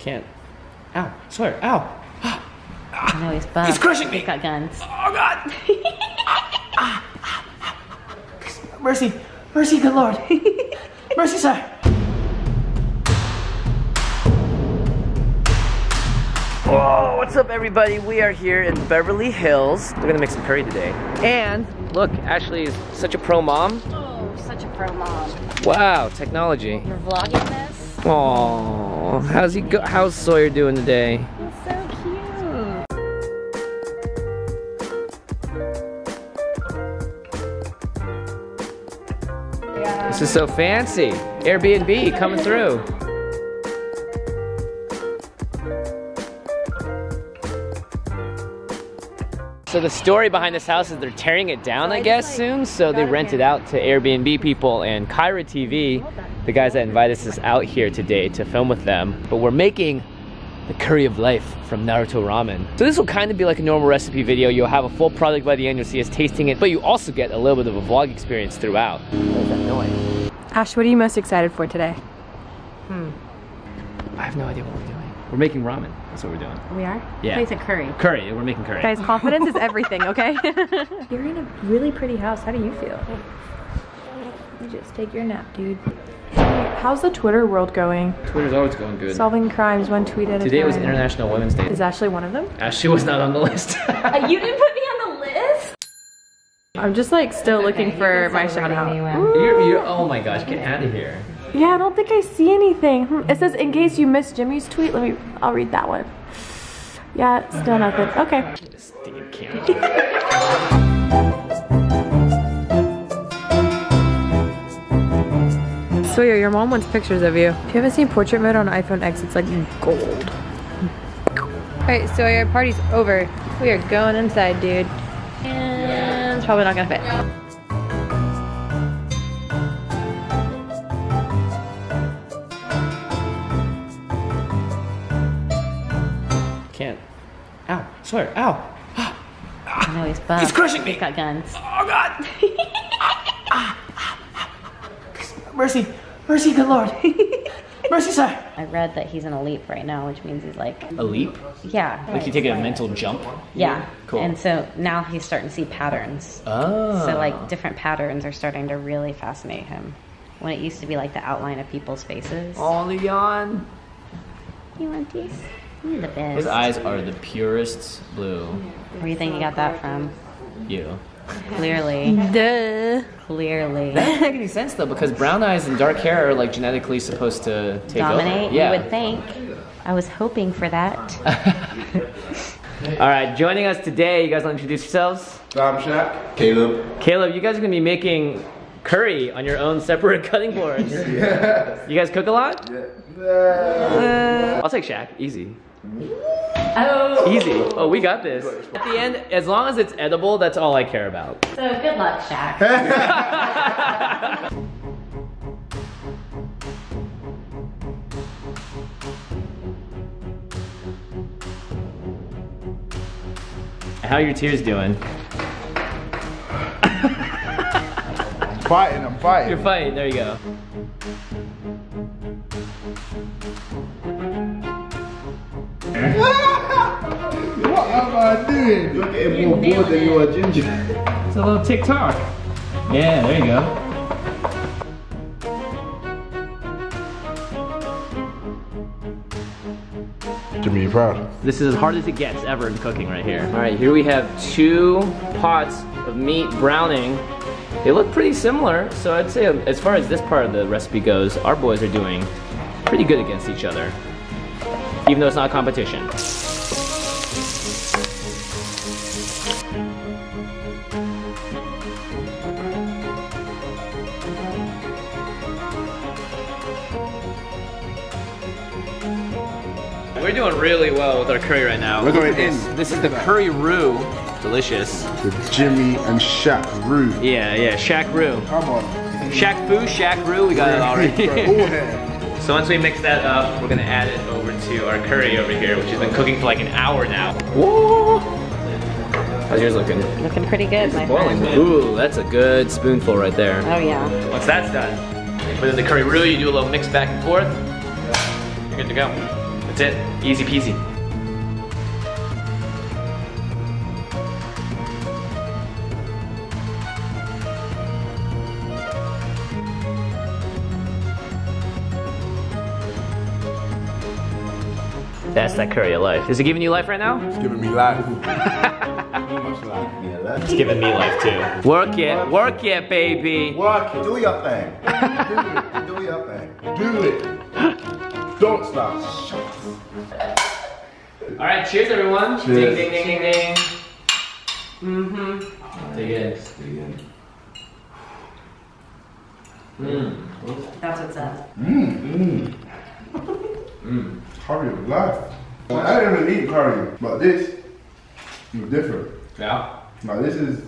Can't. Ow, swear, ow. I know he's buff. He's crushing me. He's got guns. Oh God. Mercy, mercy, good Lord. Mercy, sir. Whoa, what's up everybody? We are here in Beverly Hills. We're gonna make some curry today. And look, Ashley is such a pro mom. Oh, such a pro mom. Wow, technology. You're vlogging this? Aww, how's Sawyer doing today? He's so cute. Yeah. This is so fancy. Airbnb coming through. So the story behind this house is they're tearing it down, I guess, soon. So they rent it out to Airbnb people, and Kyra TV, the guys that invited us out here today to film with them. But we're making the curry of life from Naruto ramen. So this will kind of be like a normal recipe video. You'll have a full product by the end, you'll see us tasting it, but you also get a little bit of a vlog experience throughout. What is that noise? Ash, what are you most excited for today? I have no idea what we're doing. We're making ramen. That's what we're doing. We are? Yeah. It's a curry. Curry, we're making curry. Guys, confidence is everything, okay? You're in a really pretty house. How do you feel? You just take your nap, dude. How's the Twitter world going? Twitter's always going good. Solving crimes one tweet at a time. Today was International Women's Day. Is Ashley one of them? Ashley was not on the list. You didn't put me on the list? I'm just like still looking for my shout out. You're, oh my gosh, get out of here. Yeah, I don't think I see anything. It says, in case you missed Jimmy's tweet, I'll read that one. Yeah, still nothing. Okay. Stinking camera. Sawyer, your mom wants pictures of you. If you haven't seen portrait mode on iPhone X, it's like gold. Alright, Sawyer, party's over. We are going inside, dude. And it's probably not gonna fit. Can't. Ow, swear, ow. I know he's buff. He's crushing me. He's got guns. Oh God. Mercy, mercy, good Lord. Mercy, sir. I read that he's in a leap right now, which means he's like... A leap? Yeah. Like you take a mental jump? Yeah. Cool. And so now he's starting to see patterns. Oh. So like different patterns are starting to really fascinate him. When it used to be like the outline of people's faces. Oh, Leon. You want these? You're the best. His eyes are the purest blue. Where do you think you got that from? You. Clearly. Duh. Clearly. That doesn't make any sense though, because brown eyes and dark hair are like genetically supposed to take Dominate, over. Yeah. you would think. I was hoping for that. All right, joining us today, you guys want to introduce yourselves? I'm Shaq. Caleb. Caleb, you guys are gonna be making curry on your own separate cutting boards. Yes. You guys cook a lot? Yeah. I'll take Shaq, easy. Oh. Easy. Oh, we got this. At the end, as long as it's edible, that's all I care about. So good luck, Shaq. How are your tears doing? I'm fighting. You're fighting, there you go. What am I doing? You're getting more bored than you are ginger. It's a little TikTok. Yeah, there you go. Jimmy, you proud? This is as hard as it gets ever in cooking right here. All right, here we have 2 pots of meat browning. They look pretty similar, so I'd say as far as this part of the recipe goes, our boys are doing pretty good against each other, even though it's not a competition. We're doing really well with our curry right now. We're going in. This is the curry roux. Delicious. The Jimmy and Shaq roux. Yeah, Shaq roux. Come on. Shaq Fu, Shaq roux, we got it already. All here. So once we mix that up, we're gonna add it over to our curry over here, which has been cooking for like an hour now. Whoa! How's yours looking? Looking pretty good, my Boiling. friend. Ooh, that's a good spoonful right there. Oh yeah. Once that's done, you put in the curry roux, you do a little mix back and forth. You're good to go. That's it. Easy peasy. That's that curry of life. Is it giving you life right now? It's giving me life. Much life. Yeah, It's giving me life too. Work it, baby. Work it. Do your thing. Do your thing. Do it. Don't stop. All right, cheers, everyone. Cheers. Ding, ding, ding, ding, ding. Mm-hmm. Dig in. That's what's up. Curry of life. I didn't really eat curry, but this is different. Yeah. Like this is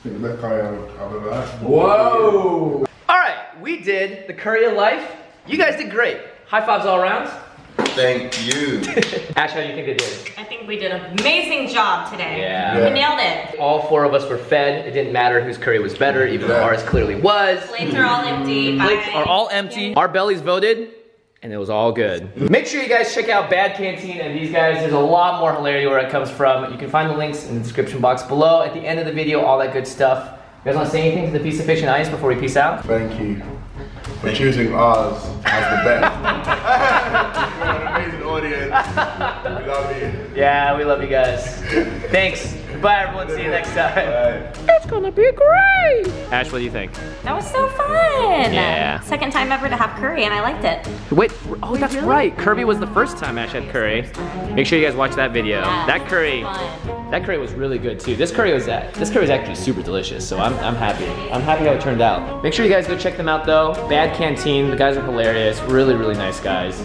the best curry I've ever had. Whoa. All right, we did the curry of life. You guys did great. High fives all around. Thank you. Ash, how do you think they did? I think we did an amazing job today. Yeah. We nailed it. All 4 of us were fed. It didn't matter whose curry was better, even though ours clearly was. Plates are all empty. Plates are all empty. Our bellies voted, and it was all good. Make sure you guys check out Bad Canteen and these guys. There's a lot more hilarity where it comes from. You can find the links in the description box below. At the end of the video, all that good stuff. You guys want to say anything to the piece of fish and ice before we peace out? Thank you for choosing ours as the best. You're an amazing audience. We love you. Yeah, we love you guys. Thanks. Bye, everyone. See you next time. Bye. It's gonna be great. Ash, what do you think? That was so fun. Yeah. Second time ever to have curry and I liked it. Wait, oh, that's right. Kirby was the first time Ash had curry. Make sure you guys watch that video. Yeah, That curry was really good too. This curry was actually super delicious. So I'm happy. I'm happy how it turned out. Make sure you guys go check them out though. Bad Canteen. The guys are hilarious. Really, really nice guys.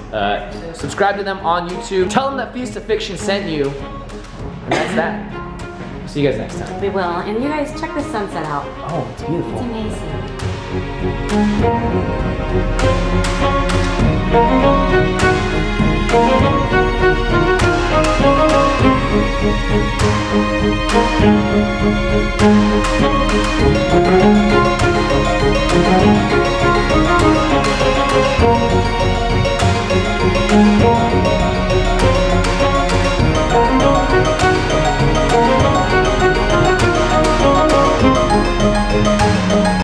Subscribe to them on YouTube. Tell them that Feast of Fiction sent you. And that's that. See you guys next time. We will. And you guys check the sunset out. Oh, it's beautiful. It's amazing.